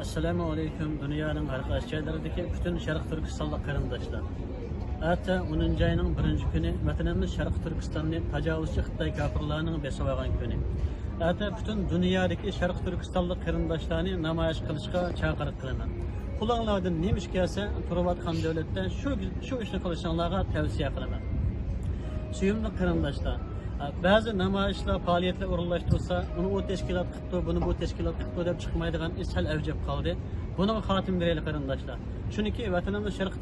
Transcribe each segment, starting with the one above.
Assalamu alaikum. Dünyanın her qaysi yerlerdeki bütün Şarkı Türkistanlı qarindoshlar. Ata 10 ayının 1 günü vatanımız Şarkı Türkistan'ni tajovuzchi Xitoy kafirlarining besib olgan kuni. Ata bütün dünyadagi Şarkı Türkistanlı qarindoshlarni namoyish qilishga chaqiriq qilaman. Qulonlardan nima ish kelsa, turayotgan davlatda shu ishni qilishinglarga tavsiya qilaman. Suyimli qarindoshlar, bazı namoyishlar faoliyatlar o'rinlashtirsa, uni u tashkilot qilibdi, buni bu tashkilot qilibdi deb chiqmaydigan ish sal avjab qoldi. Bunga xotim beraylik qarindoshlar. Chunki vatanimiz Sharq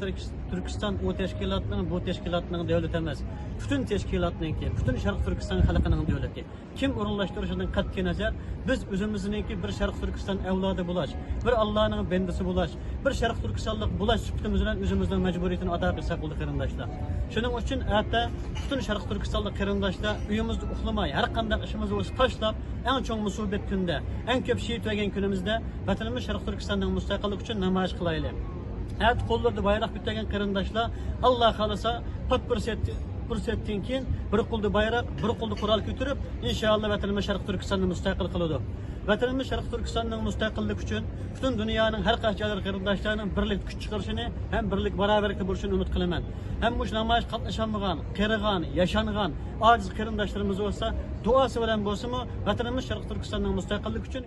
Turkiston u tashkilotning, bu tashkilotning davlati emas. Bütün tashkilotningki, bütün Sharq Turkiston xalqining davlati. Kim o'rinlashtirishidan qat'iy nazar, biz o'zimizningki bir Sharq Turkiston avlodi bo'lash, bir Allohning bandasi bo'lash, bir Sharq Turkistonlik bo'lash sifatimiz bilan o'zimizning majburiyatini ado qilsak bo'ldi qarindoshlar. Shuning uchun erta bütün Sharq Turkistonlik qarindoshlar uyimizda uxlamay, har qanday ishimizni o'zi tashlab, eng cho'ng musibat kunda, eng ko'p shehid bo'lgan kunimizda vatanimiz Sharq Turkistonning mustaqillik uchun namoyish qilaylik. Evet, qo'llarda bayroq ko'targan qarindoshlar, Alloh xolasa, pat fursatdan keyin bir qo'lda bayroq, bir qo'lda qurol ko'tarib, inshaalloh vatanimiz Sharq Turkistonni mustaqil qiladi. Vatanimiz Sharq Turkistonning mustaqillik uchun butun dunyoning har qaysi qarindoshlarining birlik kuch chiqarishini ham birlik barobarlikda bo'lishini umid qilaman. Ham bu namoyish qatnashmagan, qarigan, yashangan ojiz qarindoshlarimiz bo'lsa, duosi bilan bo'lsa-mu, vatanimiz Sharq Turkistonning mustaqillik uchun